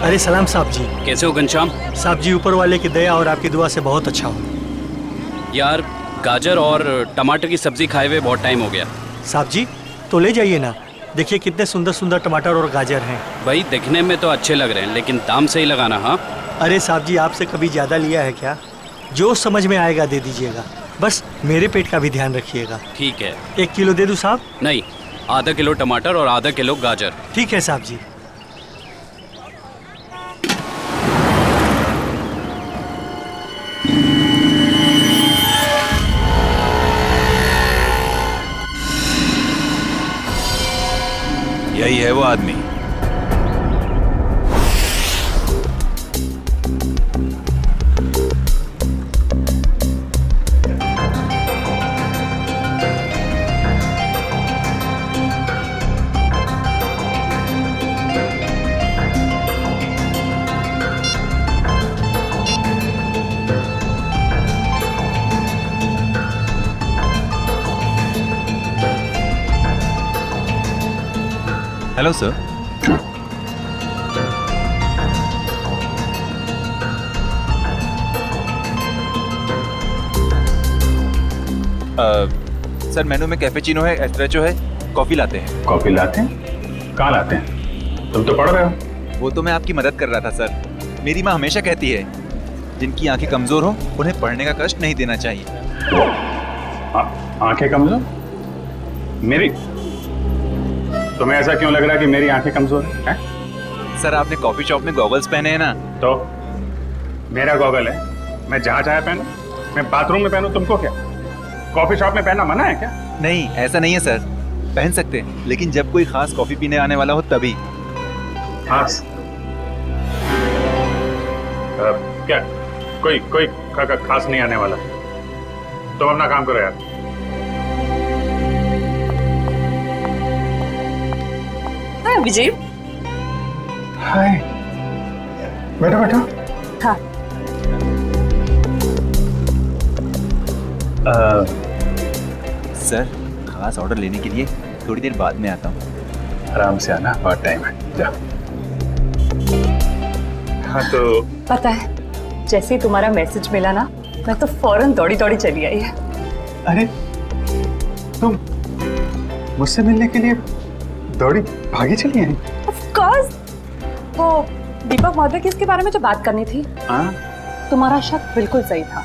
अरे सलाम साहब जी। कैसे हो घनश्याम? साहब जी ऊपर वाले की दया और आपकी दुआ से बहुत अच्छा हो। यार गाजर और टमाटर की सब्जी खाए हुए बहुत टाइम हो गया। साहब जी तो ले जाइए ना, देखिए कितने सुंदर सुंदर टमाटर और गाजर हैं। भाई दिखने में तो अच्छे लग रहे हैं लेकिन दाम सही लगाना। हाँ अरे साहब जी आपसे कभी ज़्यादा लिया है क्या? जो समझ में आएगा दे दीजिएगा, बस मेरे पेट का भी ध्यान रखिएगा। ठीक है। 1 किलो दे दूँ साहब? नहीं, आधा किलो टमाटर और आधा किलो गाजर। ठीक है साहब जी। यही है वो आदमी। Hello sir. सर मेनू में कैपेचिनो है, एस्प्रेसो है, कॉफी लाते हैं। कॉफी लाते हैं? कहाँ लाते हैं? तुम तो पढ़ रहे हो। वो तो मैं आपकी मदद कर रहा था सर। मेरी माँ हमेशा कहती है जिनकी आंखें कमजोर हो उन्हें पढ़ने का कष्ट नहीं देना चाहिए। आंखें कमजोर? मेरी? तुम्हें ऐसा क्यों लग रहा है कि मेरी आंखें कमजोर है? सर आपने कॉफी शॉप में गॉगल्स पहने हैं ना। तो मेरा गॉगल है, मैं जहाँ चाहे पहनूं। मैं बाथरूम में पहनूं, तुमको क्या? कॉफी शॉप में पहनना मना है क्या? नहीं ऐसा नहीं है सर, पहन सकते हैं लेकिन जब कोई खास कॉफी पीने आने वाला हो तभी। खास? क्या कोई कोई खास नहीं आने वाला? तुम अपना काम करो यार। हाय विजय। हाय, बैठो बैठो। हाँ। सर खास ऑर्डर लेने के लिए थोड़ी देर बाद में आता हूँ। आराम से आना, बहुत टाइम है। जा। हाँ तो पता है जैसे ही तुम्हारा मैसेज मिला ना, मैं तो फौरन दौड़ी दौड़ी चली आई है। अरे तुम मुझसे मिलने के लिए दौड़ी भागी चली आई? Of course. वो दीपक महोदय की इसके बारे में जो बात करनी थी, हाँ? तुम्हारा शक बिल्कुल सही था।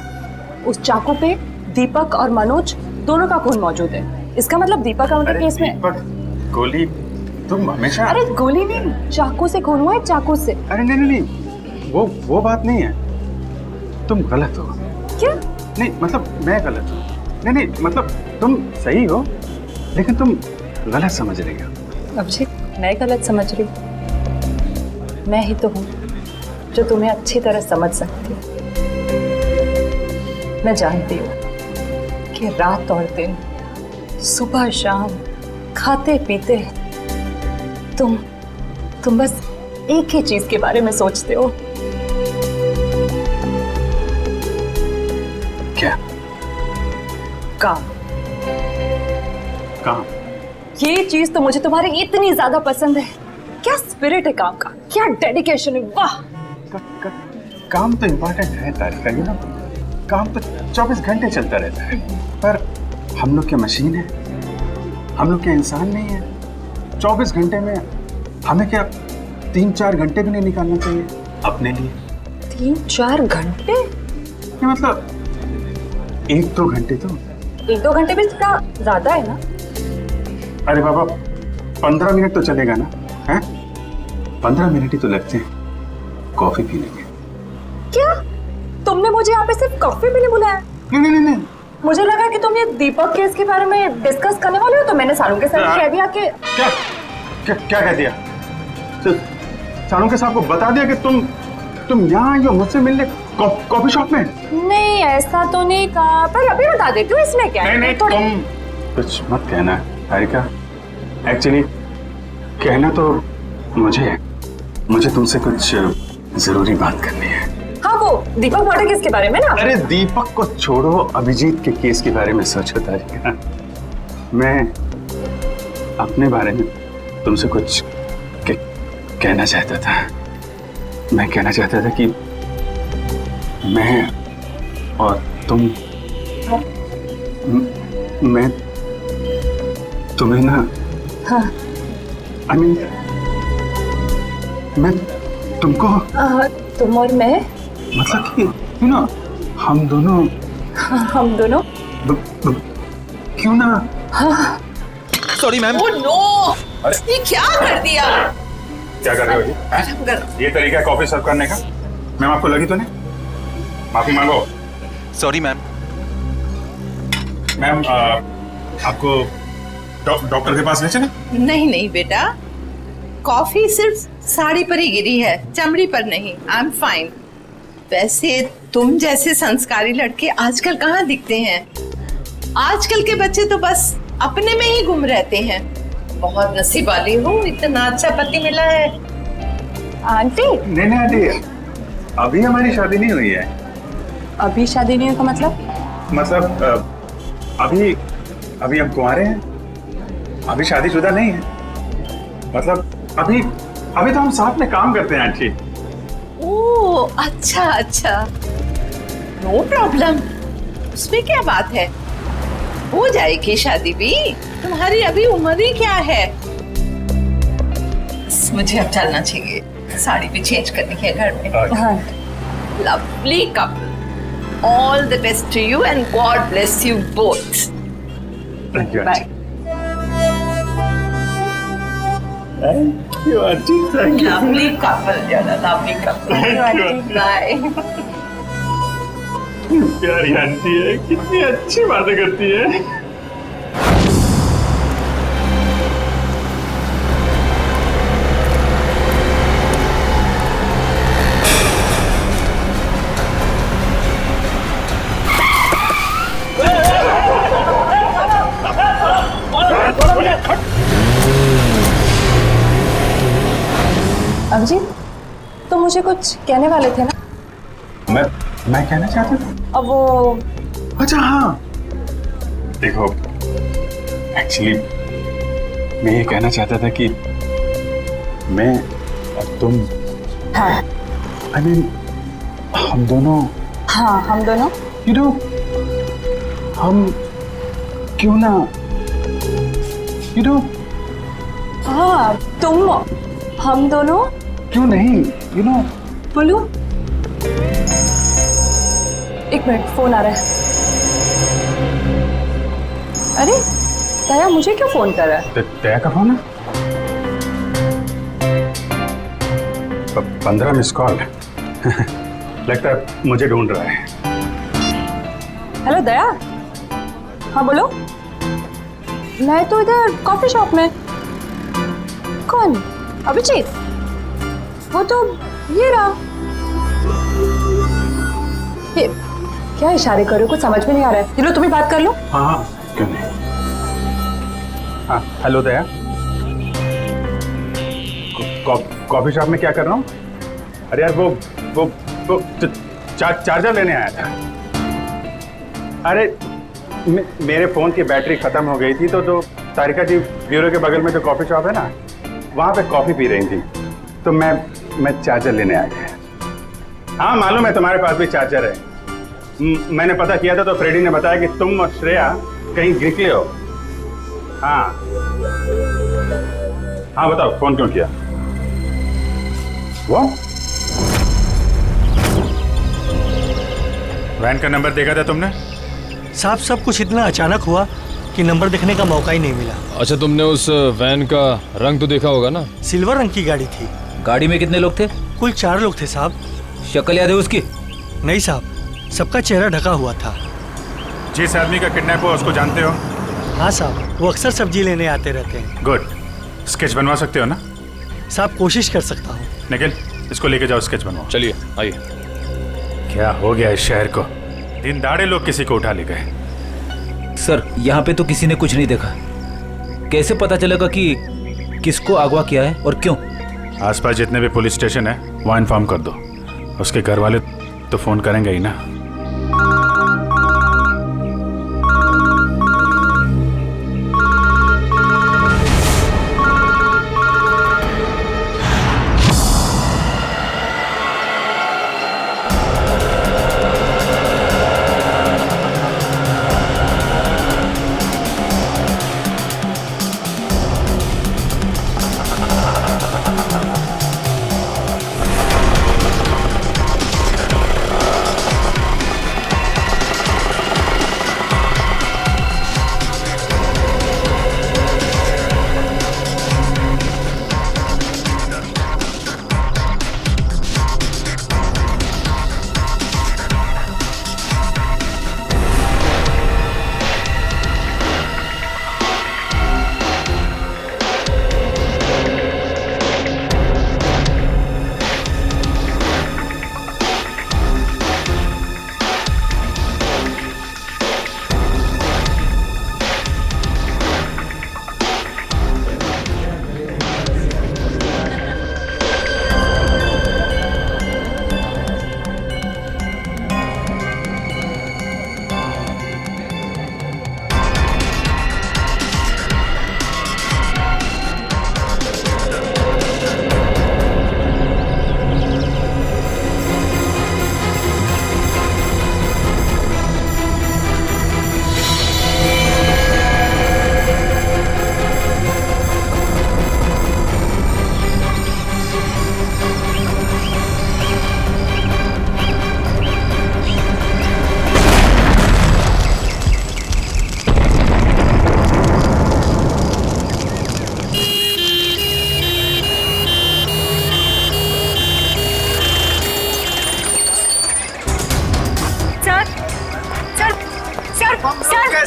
उस चाकू पे दीपक और मनोज दोनों का खून मौजूद है। इसका मतलब दीपक और केस में। दीपक, गोली, तुम हमेशा। अरे गोली नहीं, चाकू से खून हुआ है, चाकू से। अरे नहीं नहीं नहीं, वो बात नहीं है। तुम गलत हो। क्या? नहीं मतलब मैं गलत हूँ। नहीं नहीं मतलब तुम सही हो लेकिन तुम गलत समझ रही हो। अभिषेक मैं गलत समझ रही हूँ? मैं ही तो हूँ जो तुम्हें अच्छी तरह समझ सकती हूँ। मैं जानती हूँ कि रात और दिन, सुबह शाम, खाते पीते तुम बस एक ही चीज के बारे में सोचते हो। क्या? काम। काम? ये चीज तो मुझे तुम्हारी इतनी ज्यादा पसंद है। क्या स्पिरिट है काम का, क्या डेडिकेशन है, वाह। काम तो इम्पोर्टेंट है तारिका, यू नो। काम तो 24 घंटे चलता रहता है, पर हम लोग क्या मशीन है? हम लोग क्या इंसान नहीं है? 24 घंटे में हमें क्या 3-4 घंटे भी नहीं निकालना चाहिए अपने लिए? 3-4 घंटे? ये मतलब 1-2 घंटे तो। 1-2 घंटे भी थोड़ा ज्यादा है ना? अरे बाबा 15 मिनट तो चलेगा ना? हैं? 15 मिनट ही तो लगते हैं कॉफी पीने में। क्या तुमने मुझे यहाँ पे सिर्फ कॉफी पीने बुलाया? नहीं नहीं नहीं, मुझे लगा कि तुम ये दीपक केस के बारे में डिस्कस करने वाले हो, तो मैंने सारू के साथ कह दिया कि क्या क्या क्या कह दिया? सारू के साहब को बता दिया कि तुम यहाँ आई हो मुझसे मिलने कॉफी शॉप में? नहीं ऐसा तो नहीं कहा, पर अभी बता देती हूँ इसमें क्या है। नहीं तुम कुछ मत कहना तारिका। एक्चुअली कहना तो मुझे तुमसे कुछ जरूरी बात करनी है। हाँ वो दीपक मर्डर केस के बारे में ना? अरे दीपक को छोड़ो, अभिजीत के केस के बारे में सोचो तारिका। मैं अपने बारे में तुमसे कुछ कहना चाहता था। मैं कहना चाहता था कि मैं और तुम मैं तुम्हें ना हाँ I mean, मैं तुमको तुम और मैं मतलब कि हम दोनों हम दोनों क्यों ना सॉरी मैम। ओह नो, ये क्या कर दिया? क्या कर रहे हो ये तरीका है कॉफी सर्व करने का? मैम आपको लगी तो नहीं? माफी मांगो। Sorry ma'am. मैम आपको डॉक्टर के पास ले चले? नहीं नहीं बेटा, कॉफी सिर्फ साड़ी पर ही गिरी है, चमड़ी पर नहीं। I am fine. वैसे तुम जैसे संस्कारी लड़के आजकल कहाँ दिखते हैं? आजकल के बच्चे तो बस अपने में ही गुम रहते हैं। बहुत नसीब वाली हूँ, इतना अच्छा पति मिला है। आंटी नहीं आंटी, अभी हमारी शादी नहीं हुई है। अभी शादी नहीं हुई का मतलब अभी हम कुंवारे हैं, अभी शादीशुदा नहीं है। मतलब अभी तो हम साथ में काम करते हैं आंटी। ओह अच्छा अच्छा, नो प्रॉब्लम, उसमें क्या बात है, हो जाएगी शादी भी। तुम्हारी अभी उम्र ही क्या है? मुझे अब चलना चाहिए, साड़ी भी चेंज करनी है घर में। हाँ lovely couple, all the best to you and God bless you both. Thank you bye. Aunty. Thank you. Lovely couple, lovely couple. Bye. प्यारी आंटी है, कितनी अच्छी बातें करती है। अभिजीत, तो मुझे कुछ कहने वाले थे ना? मैं कहना चाहता था। अब वो अच्छा हाँ, देखो एक्चुअली मैं ये कहना चाहता था कि मैं और तुम, हाँ I mean, हम दोनों, हाँ हम दोनों you know, हम क्यों ना, you know, हाँ तुम हम दोनों क्यों नहीं, you know, बोलो। एक मिनट, फोन आ रहा है। अरे दया, मुझे क्यों फोन कर रहा है? दया का फोन है? 15 मिस कॉल। लगता है मुझे ढूंढ रहा है। हेलो दया। हाँ बोलो। मैं तो इधर कॉफी शॉप में। कौन? अभिजीत? वो तो ये रहा। ये क्या इशारे कर रहे हो? कुछ समझ में नहीं आ रहा है। चलो तुम ही बात कर लो। हाँ हाँ क्यों नहीं। हाँ हेलो दया, कॉफी शॉप में क्या कर रहा हूँ? अरे यार वो चार्जर लेने आया था। अरे मेरे फोन की बैटरी खत्म हो गई थी, तो जो तारिका जी ब्यूरो के बगल में जो कॉफी शॉप है ना, वहाँ पे कॉफी पी रही थी, तो मैं चार्जर लेने आ गया। हाँ मालूम है तुम्हारे पास भी चार्जर है। मैंने पता किया था तो फ्रेडी ने बताया कि तुम और श्रेया कहीं निकले हो। हाँ हाँ बताओ, फोन क्यों किया? वो वैन का नंबर देखा था तुमने? साहब सब कुछ इतना अचानक हुआ कि नंबर देखने का मौका ही नहीं मिला। अच्छा, तुमने उस वैन का रंग तो देखा होगा ना? सिल्वर रंग की गाड़ी थी। गाड़ी में कितने लोग थे? कुल 4 लोग थे साहब। शक्ल याद है उसकी? नहीं साहब, सबका चेहरा ढका हुआ था। जिस आदमी का किडनैप हुआ उसको जानते हो? हाँ साहब, वो अक्सर सब्जी लेने आते रहते हैं। गुड। स्केच बनवा सकते हो ना? साहब कोशिश कर सकता हूँ। निखिल, इसको लेके जाओ, स्केच बनवाओ। चलिए आइए। क्या हो गया इस शहर को? दिन दाड़े लोग किसी को उठा ले गए। सर यहाँ पे तो किसी ने कुछ नहीं देखा। कैसे पता चलेगा कि किसको अगवा किया है और क्यों? आसपास जितने भी पुलिस स्टेशन है वहाँ इन्फॉर्म कर दो। उसके घर वाले तो फोन करेंगे ही ना।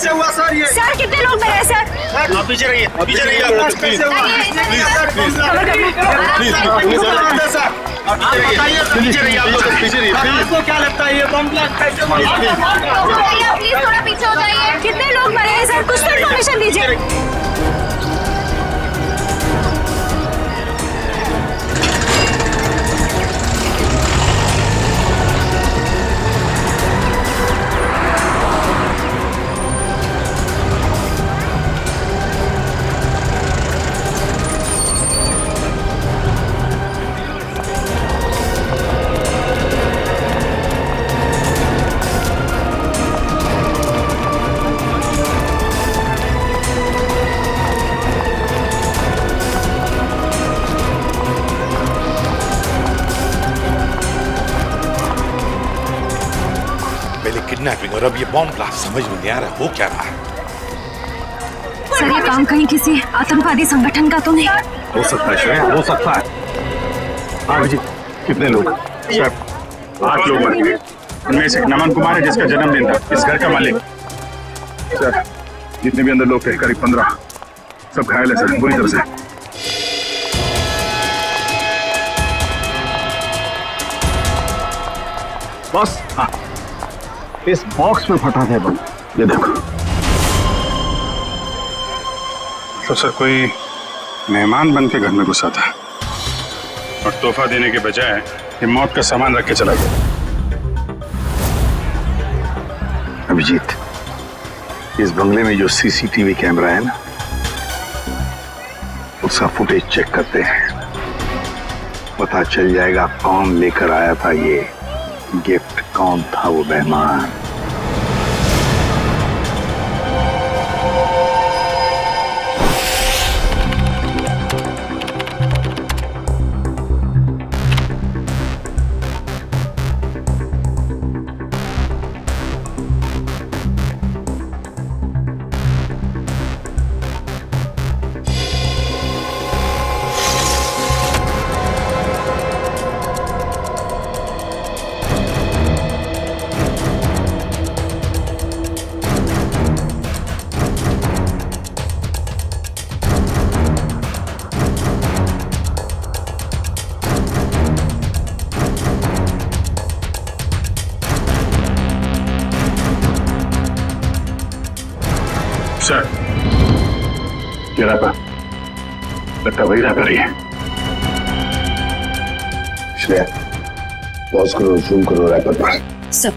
कैसे हुआ सर ये? सर कितने लोग मरे हैं सर? आप पीछे रहिए, पीछे रहिए। कैसे हुआ? पीछे रहिए, आप लोग पीछे रहिए। आपको क्या लगता है ये बम ब्लास्ट कैसे हुआ? प्लीज थोड़ा पीछे हो जाइए। कितने लोग मरे हैं सर? कुछ तो इन्फॉर्मेशन दीजिए। किडनैपिंग और अब ये बॉम्ब ब्लास्ट, समझ में नहीं आ रहा हो क्या रहा है। सर ये काम कहीं किसी आतंकवादी संगठन का तो नहीं? हो सकता है श्रेया, हो सकता है। हाँ जी, कितने लोग? सर 8 लोग मरे हैं। उनमें से नमन कुमार है जिसका जन्मदिन था, इस घर का मालिक। सर जितने भी अंदर लोग थे करीब 15, सब घायल है सर, बुरी तरह से। बस हाँ, इस बॉक्स में फटा था बम, ये देखो। तो सर कोई मेहमान बन के घर में घुसा था और तोहफा देने के बजाय ये मौत का सामान रख के चला गया। अभिजीत, इस बंगले में जो सीसीटीवी कैमरा है ना, उसका फुटेज चेक करते हैं, पता चल जाएगा कौन लेकर आया था ये गिफ्ट, कौन था वो मेहमान। सर ये रैपर लगता वही रैपर ही है। श्रेया पॉज करो, जूम करो रैपर पर। सब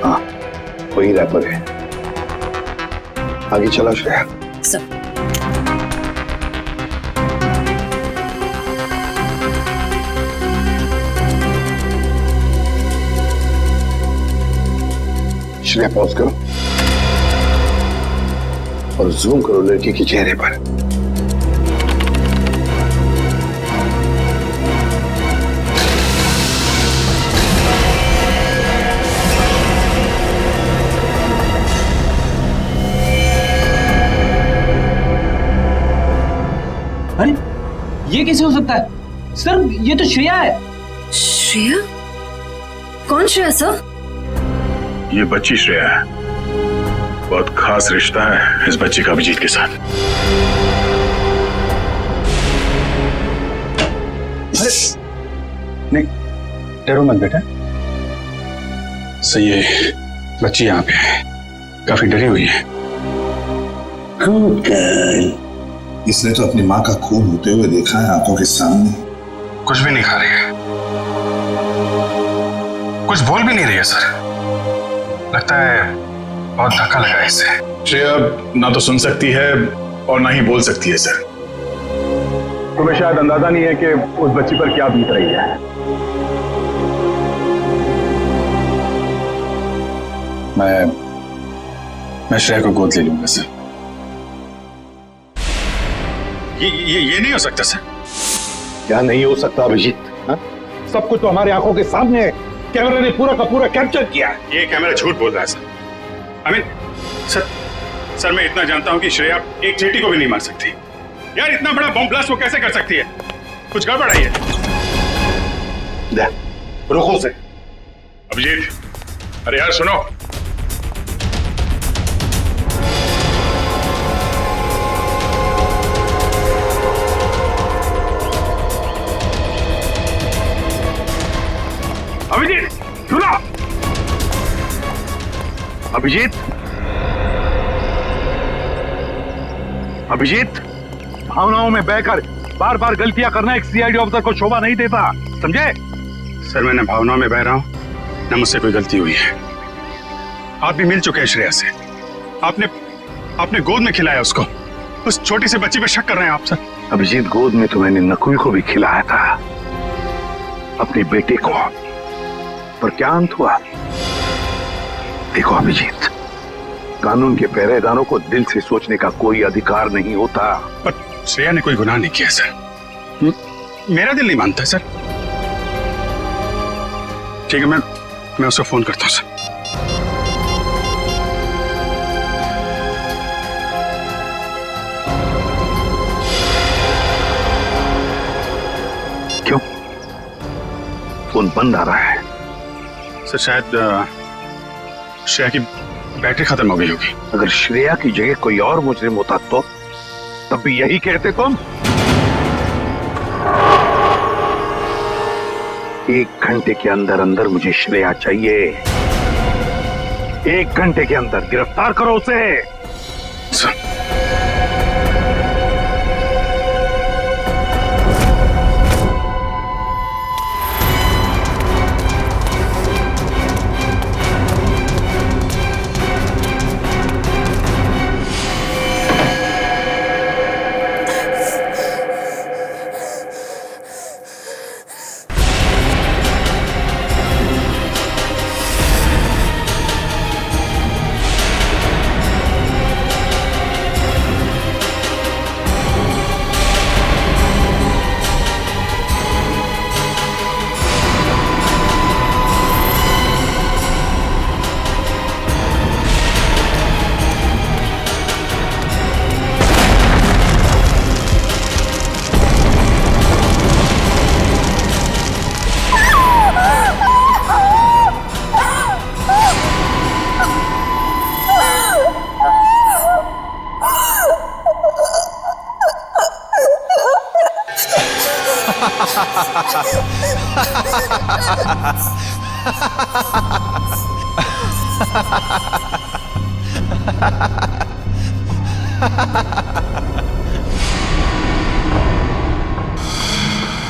हाँ वही रैपर है। आगे चला श्रेया। सब श्रेया पॉज करो और जूम करो लड़की के चेहरे पर। अरे ये कैसे हो सकता है सर? ये तो श्रेया है। श्रेया? कौन श्रेया सर? ये बच्ची श्रेया है, बहुत खास रिश्ता है इस बच्ची का अभिजीत के साथ। नहीं डरो मत बेटा, सही है, बच्ची यहाँ पे है, काफी डरी हुई है। इसने तो अपनी माँ का खून होते हुए देखा है आंखों के सामने। कुछ भी नहीं खा रही है, कुछ बोल भी नहीं रही है सर, लगता है बहुत धक्का लगा है इसे। श्रेया ना तो सुन सकती है और ना ही बोल सकती है सर। तुम्हें शायद अंदाजा नहीं है कि उस बच्ची पर क्या बीत रही है। मैं श्रेया को गोद ले लूंगा सर। ये नहीं हो सकता सर। क्या नहीं हो सकता अभिजीत? सब कुछ तो हमारे आंखों के सामने है, कैमरे ने पूरा का पूरा कैप्चर किया। ये कैमरा झूठ बोल रहा है सर। सर मैं इतना जानता हूं कि श्रेया एक चींटी को भी नहीं मार सकती। यार इतना बड़ा बॉम्ब ब्लास्ट वो कैसे कर सकती है? कुछ गड़बड़ है ये। रुको से। अभिजीत, अरे यार सुनो। अभिजीत सुनो। अभिजीत, अभिजीत, भावनाओं में बहकर बार बार गलतियां करना एक सीआईडी ऑफिसर को शोभा नहीं देता, समझे? सर, मैं न भावनाओं में बह रहा हूं न मुझसे कोई गलती हुई है। आप भी मिल चुके हैं श्रेया से। आपने गोद में खिलाया उसको। उस छोटी सी बच्ची पे शक कर रहे हैं आप सर? अभिजीत, गोद में तो मैंने नकुल को भी खिलाया था, अपने बेटे को, पर क्या अंत हुआ? देखो अभिजीत, कानून के पहरेदारों को दिल से सोचने का कोई अधिकार नहीं होता। पर श्रेया ने कोई गुनाह नहीं किया सर। मेरा दिल नहीं मानता सर। ठीक है, मैं उसको फोन करता हूं सर। क्यों फोन बंद आ रहा है? सर शायद श्रेया की बैटरी खत्म हो गई होगी। अगर श्रेया की जगह कोई और मुजरिम होता तो तब भी यही कहते तुम? 1 घंटे के अंदर अंदर मुझे श्रेया चाहिए। 1 घंटे के अंदर गिरफ्तार करो उसे। सर,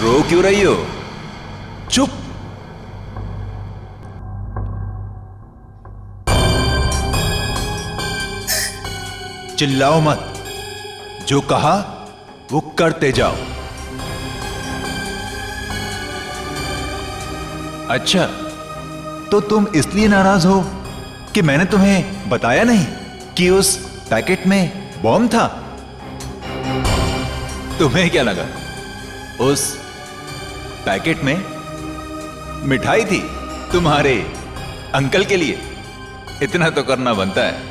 रो क्यों रही हो? चुप। चिल्लाओ मत, जो कहा वो करते जाओ। अच्छा, तो तुम इसलिए नाराज हो कि मैंने तुम्हें बताया नहीं कि उस पैकेट में बॉम्ब था? तुम्हें क्या लगा उस पैकेट में मिठाई थी तुम्हारे अंकल के लिए? इतना तो करना बनता है।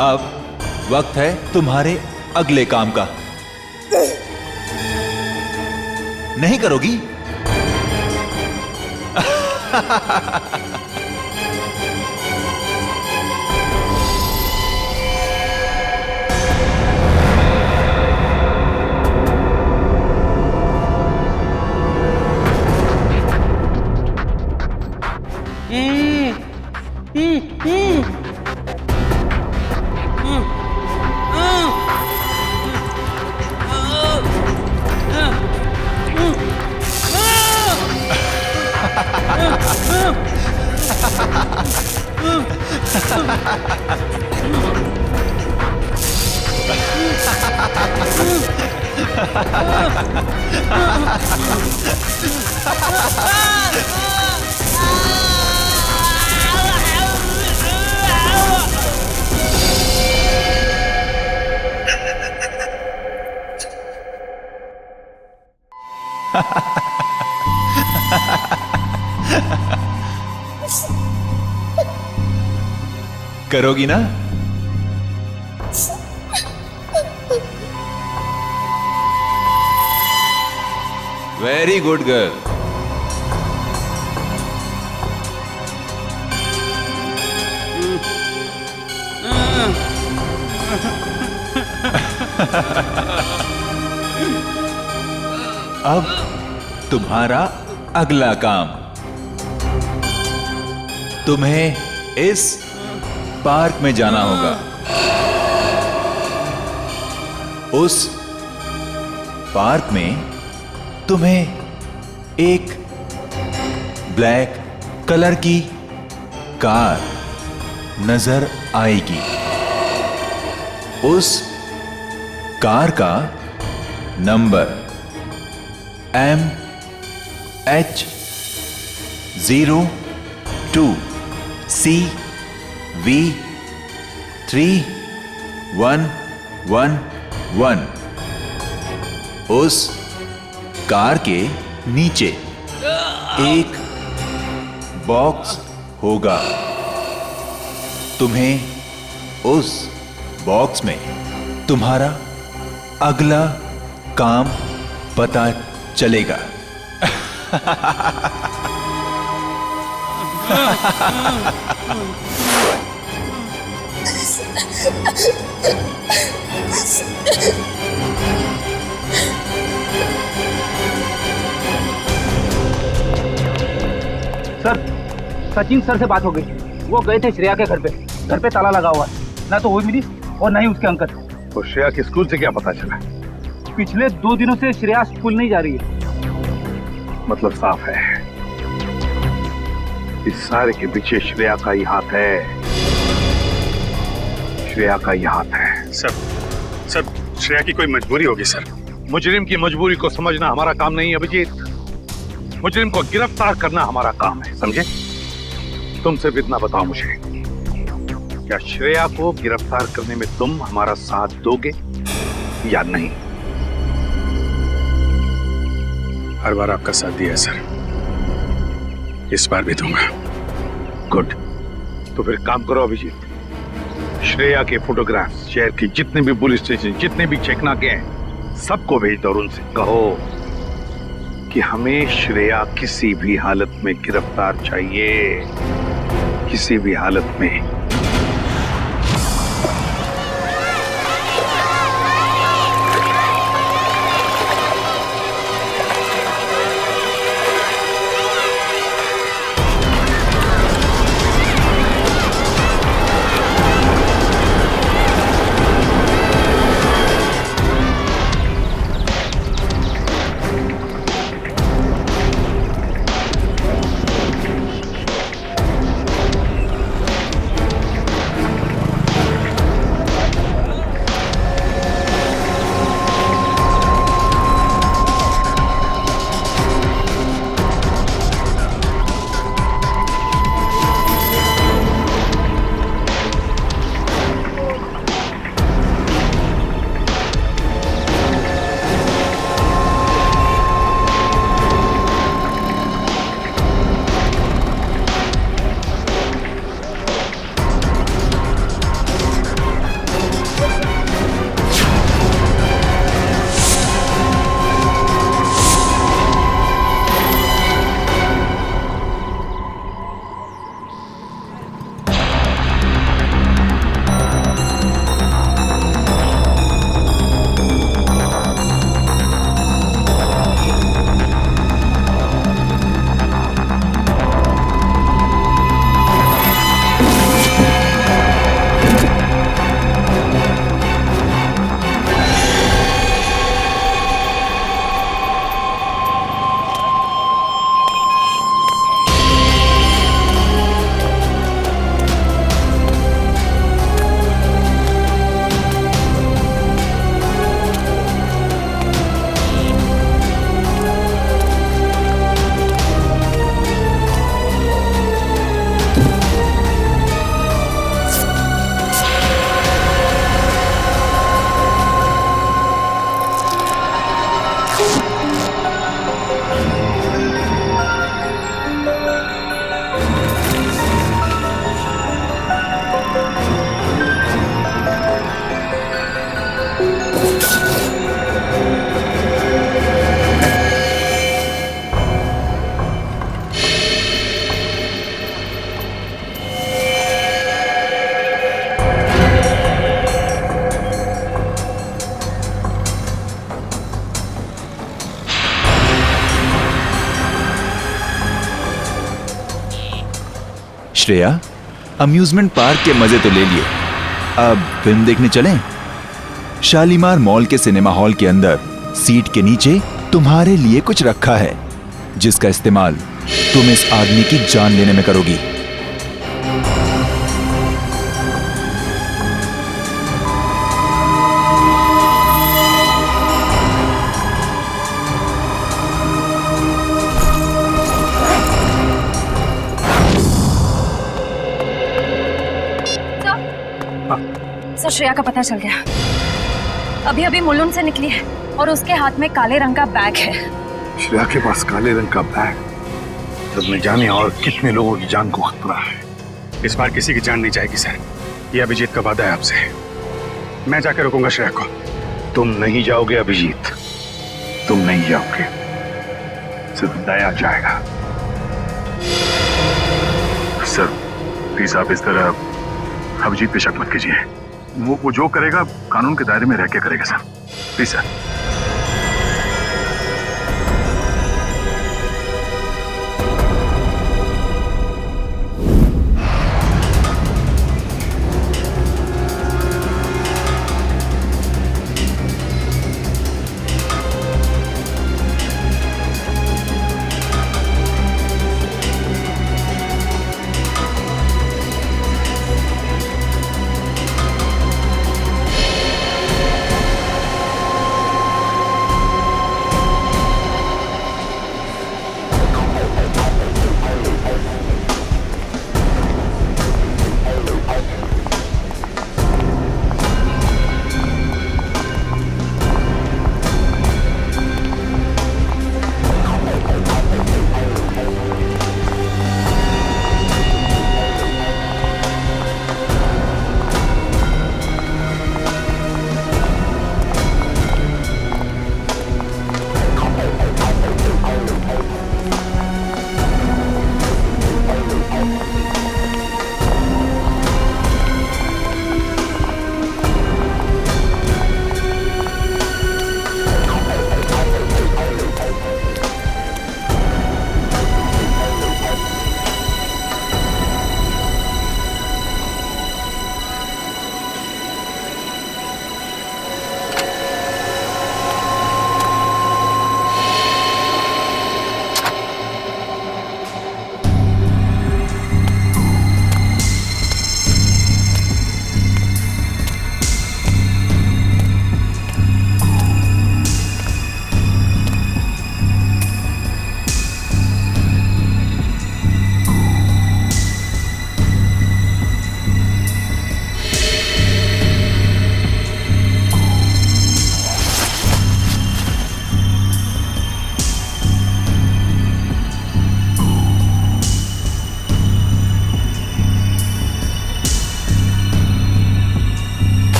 अब वक्त है तुम्हारे अगले काम का। नहीं करोगी? करोगी ना? Very good girl. अब तुम्हारा अगला काम, तुम्हें इस पार्क में जाना होगा। उस पार्क में तुम्हें एक ब्लैक कलर की कार नजर आएगी। उस कार का नंबर MH02CV3111। उस कार के नीचे एक बॉक्स होगा। तुम्हें उस बॉक्स में तुम्हारा अगला काम पता चलेगा। सर, सचिन सर से बात हो गई। वो गए थे श्रेया के घर पे। घर पे ताला लगा हुआ है, ना तो वो मिली और ना ही उसके अंकल। तो श्रेया के स्कूल से क्या पता चला? पिछले 2 दिनों से श्रेया स्कूल नहीं जा रही है। मतलब साफ है, इस सारे के पीछे श्रेया का ही हाथ है। श्रेया का ही हाथ है। सर श्रेया की कोई मजबूरी होगी सर। मुजरिम की मजबूरी को समझना हमारा काम नहीं है अभिजीत। मुजरिम को गिरफ्तार करना हमारा काम है, समझे? तुम सिर्फ इतना बताओ मुझे, क्या श्रेया को गिरफ्तार करने में तुम हमारा साथ दोगे या नहीं? हर बार आपका साथ दिया सर, इस बार भी दूंगा। गुड। तो फिर काम करो अभिजीत, श्रेया के फोटोग्राफ्स शहर के जितने भी पुलिस स्टेशन, जितने भी चेकनाके हैं, सबको भेज दो और उनसे कहो कि हमें श्रेया किसी भी हालत में गिरफ्तार चाहिए, किसी भी हालत में। श्रेया, अम्यूजमेंट पार्क के मजे तो ले लिए, अब फिल्म देखने चलें? शालीमार मॉल के सिनेमा हॉल के अंदर सीट के नीचे तुम्हारे लिए कुछ रखा है, जिसका इस्तेमाल तुम इस आदमी की जान लेने में करोगी। सर, श्रेया का पता चल गया। अभी अभी मुलुंड से निकली है और उसके हाथ में काले रंग का बैग है। श्रेया के पास काले रंग का बैग, तब न जाने और कितने लोगों की जान को खतरा है। इस बार किसी की जान नहीं जाएगी सर, ये अभिजीत का वादा है आपसे। मैं जाकर रोकूंगा श्रेया को। तुम नहीं जाओगे अभिजीत, तुम नहीं जाओगे, सिर्फ दया जाएगा। सर प्लीज आप इस तरह अभिजीत पे शक मत कीजिए। वो जो करेगा कानून के दायरे में रह के करेगा sir, please sir.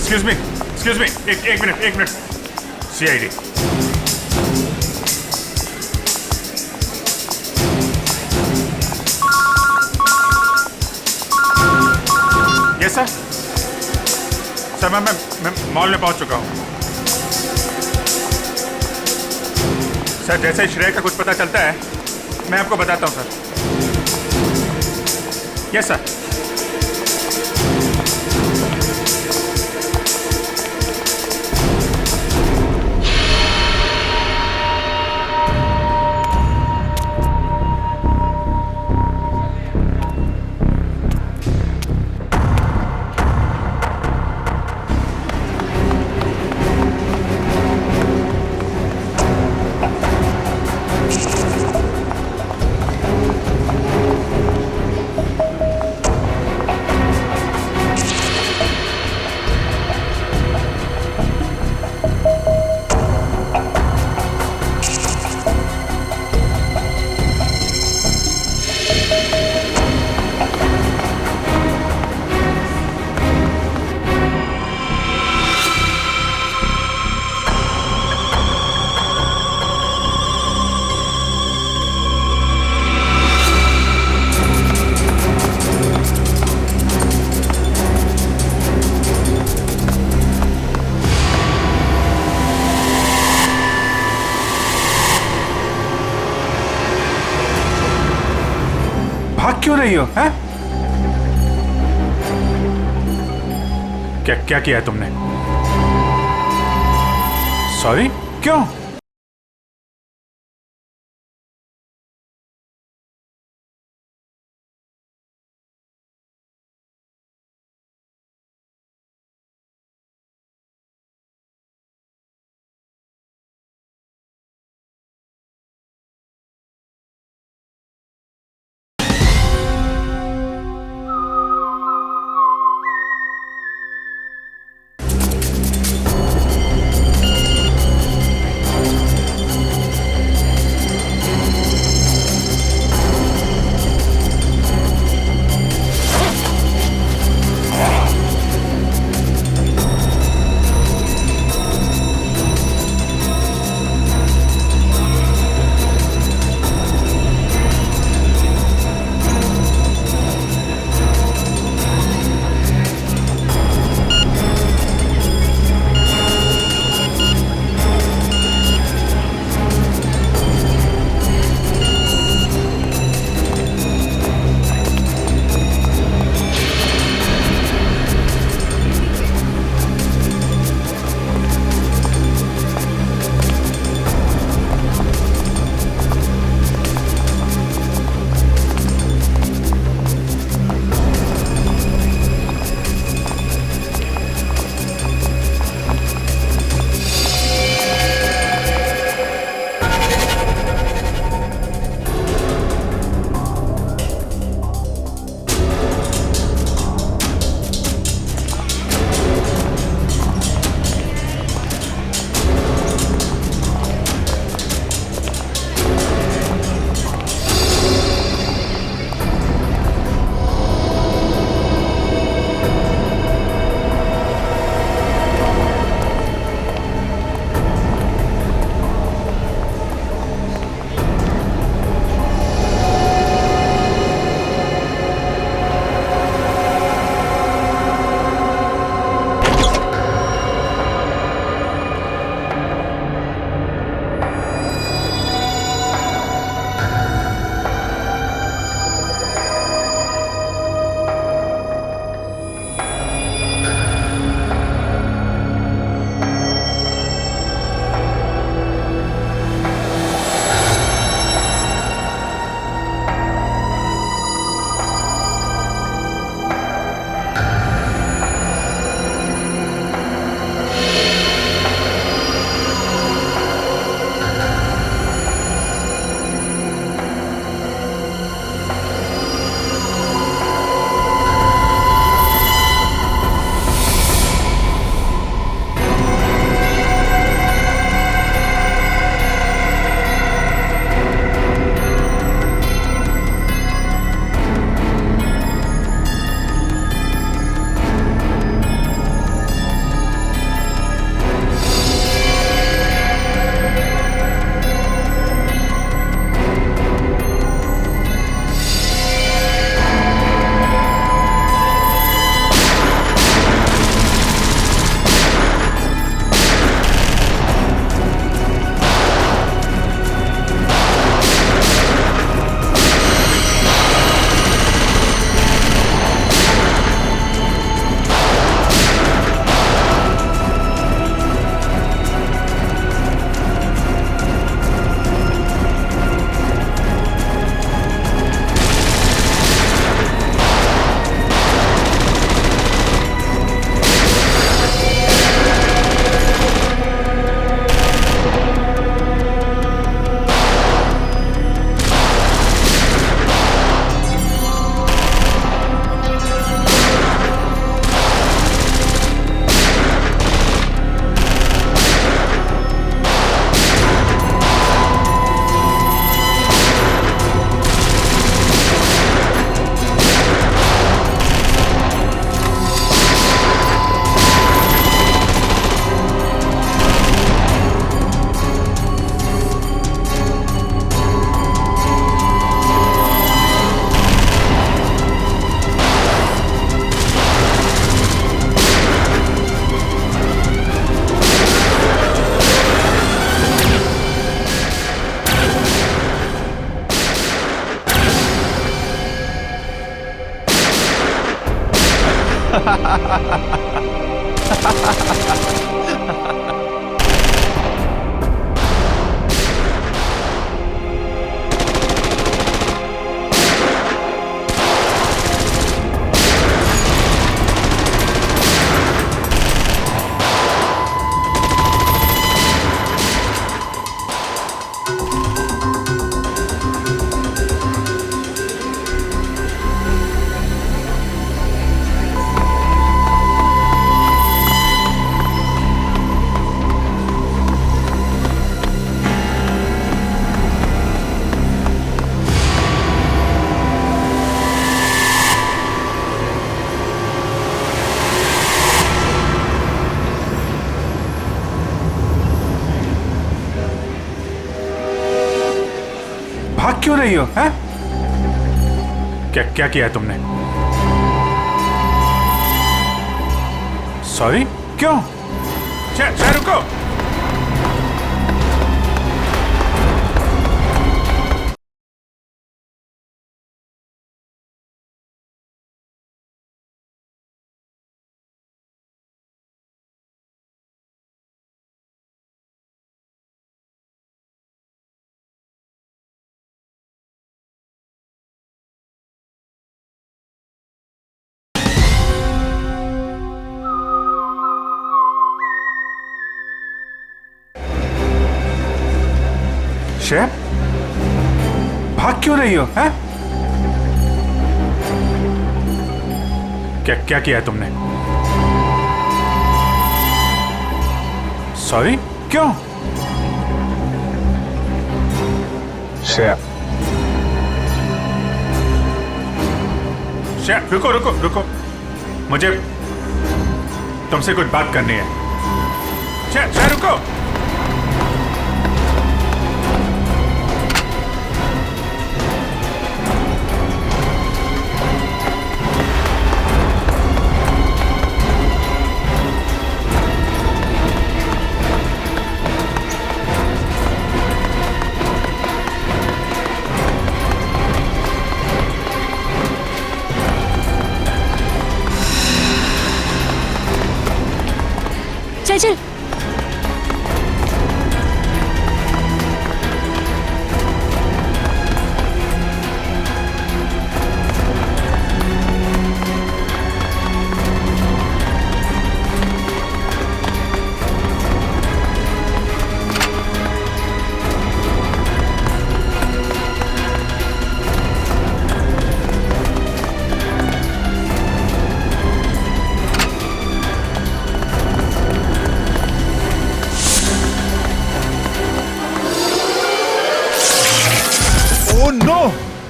Excuse me, एक minute. CID. Yes sir. Sir मैं मॉल में पहुंच चुका हूं। सर जैसे ही श्रेया का कुछ पता चलता है मैं आपको बताता हूं सर। Yes sir. क्यों रही हो? हैं? क्या क्या किया है तुमने? सॉरी? क्यों? भाग क्यों रही हो? हैं? क्या क्या किया है तुमने? सॉरी? क्यों? रुको। शेफ, भाग क्यों रही हो? हैं? क्या क्या किया है तुमने? सॉरी? क्यों? शेफ, रुको रुको रुको, मुझे तुमसे कुछ बात करनी है। रुको। चल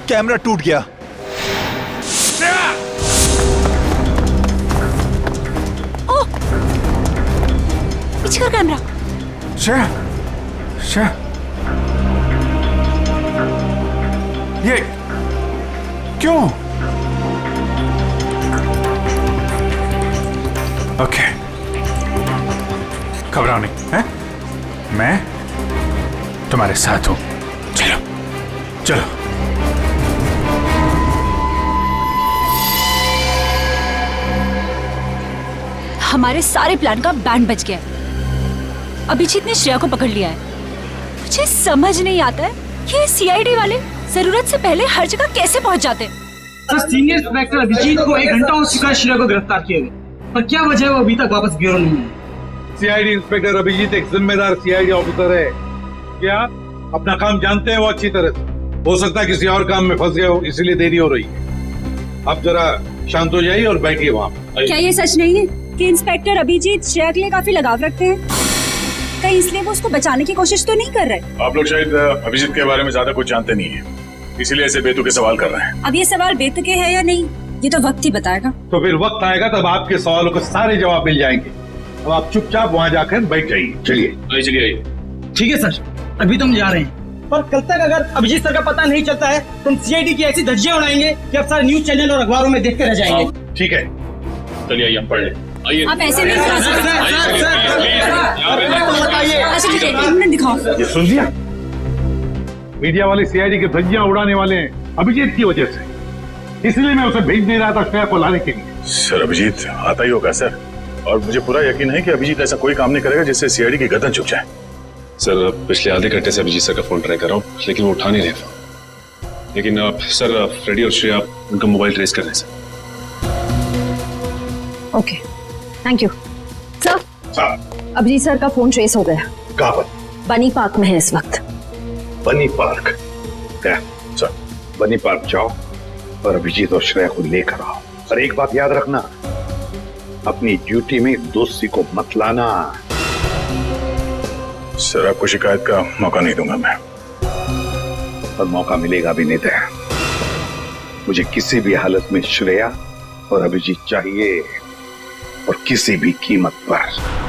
कैमरा टूट गया। ओह! पीछे कर कैमरा। ये क्यों? ओके, घबराओ नहीं, हैं? मैं तुम्हारे साथ हूं। चलो चलो। हमारे सारे प्लान का बैंड बज गया है। अभिजीत ने श्रेया को पकड़ लिया है। मुझे समझ नहीं आता है कि ये सीआईडी वाले जरूरत से पहले हर जगह कैसे पहुंच जाते हैं। सर, सीनियर इंस्पेक्टर अभिजीत को 1 घंटा हो चुका है श्रेया को गिरफ्तार किए हुए, पर क्या वजह है वो अभी तक वापस ब्यूरो नहीं है। सीआईडी इंस्पेक्टर अभिजीत एक जिम्मेदार सीआईडी ऑफिसर है। क्या अपना काम जानते हैं वो अच्छी तरह से? हो सकता है किसी और काम में फंस गए हो, इसीलिए देरी हो रही है। अब जरा शांत हो जाइए और बैठिए वहाँ। क्या ये सच नहीं है कि इंस्पेक्टर अभिजीत श्रेया के लिए काफी लगाव रखते हैं? कहीं इसलिए वो उसको बचाने की कोशिश तो नहीं कर रहे? आप लोग शायद अभिजीत के बारे में ज्यादा कुछ जानते नहीं है, इसीलिए ऐसे बेतुके सवाल कर रहे हैं। अब ये सवाल बेतुके है या नहीं, ये तो वक्त ही बताएगा। तो फिर वक्त आएगा तब आपके सवालों के सारे जवाब मिल जाएंगे। अब आप चुपचाप वहाँ जाकर बैठ जाइए। चलिए। ठीक है सर, अभी तो हम जा रहे हैं, पर कल तक अगर अभिजीत सर का पता नहीं चलता है तो हम सीआईडी की ऐसी धज्जियां उड़ाएंगे कि अब सारे न्यूज चैनल और अखबारों में देखते रह जाएंगे। ठीक है, चलिए आइए हम पढ़ लें। आप ऐसे नहीं दिखा सकते। दिखाओ। ये सुन लिया, मीडिया वाले सीआईडी की धज्जियां उड़ाने वाले हैं अभिजीत की वजह से, इसलिए मैं उसे भेज नहीं रहा था श्रेया को लाने के लिए। सर, अभिजीत आता ही होगा सर। और मुझे पूरा यकीन है कि अभिजीत ऐसा कोई काम नहीं करेगा जिससे सीआईडी की गर्दन झुक जाए। सर पिछले आधे घंटे से अभिजीत सर का फोन ट्राई कर रहा हूँ, लेकिन वो उठा नहीं रहे फोन। लेकिन सर फ्रेडी और श्रेया उनका मोबाइल ट्रेस कर रहे हैं sir. Okay, thank you sir. Abhijit sir का फोन ट्रेस हो गया। कहाँ पर? बनी पार्क में है इस वक्त। बनी पार्क? सर बनी पार्क जाओ और अभिजीत और श्रेया को लेकर आओ। और एक बात याद रखना, अपनी ड्यूटी में दोस्ती को मत लाना। सर आपको शिकायत का मौका नहीं दूंगा मैं। और मौका मिलेगा भी नहीं दे। मुझे किसी भी हालत में श्रेया और अभिजीत चाहिए, और किसी भी कीमत पर।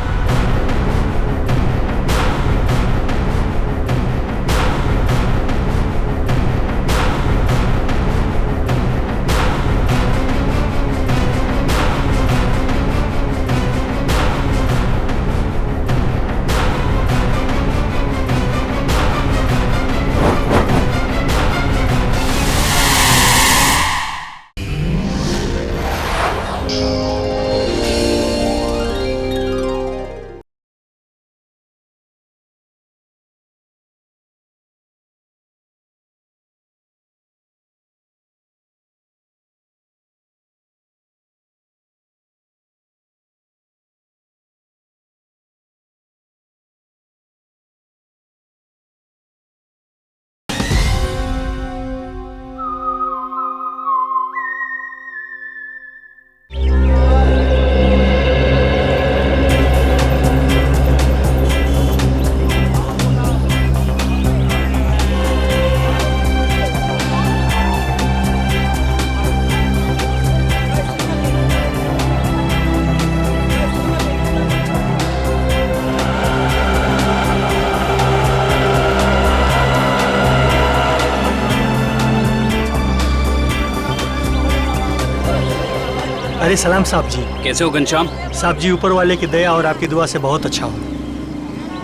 अरे सलाम साहब जी। कैसे हो घनश्याम? साहब जी ऊपर वाले की दया और आपकी दुआ से बहुत अच्छा हो।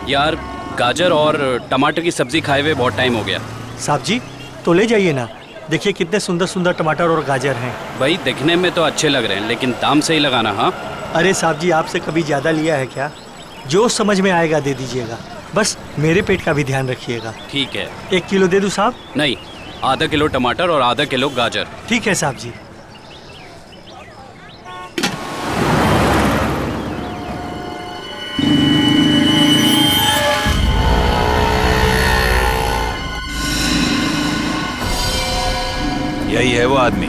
यार गाजर और टमाटर की सब्जी खाए हुए बहुत टाइम हो गया। साहब जी तो ले जाइए ना, देखिए कितने सुंदर सुंदर टमाटर और गाजर हैं। भाई दिखने में तो अच्छे लग रहे हैं, लेकिन दाम सही लगाना। हाँ अरे साहब जी आपसे कभी ज़्यादा लिया है क्या? जो समझ में आएगा दे दीजिएगा, बस मेरे पेट का भी ध्यान रखिएगा। ठीक है। 1 किलो दे दूँ साहब? नहीं, आधा किलो टमाटर और आधा किलो गाजर। ठीक है साहब जी। यही है वो आदमी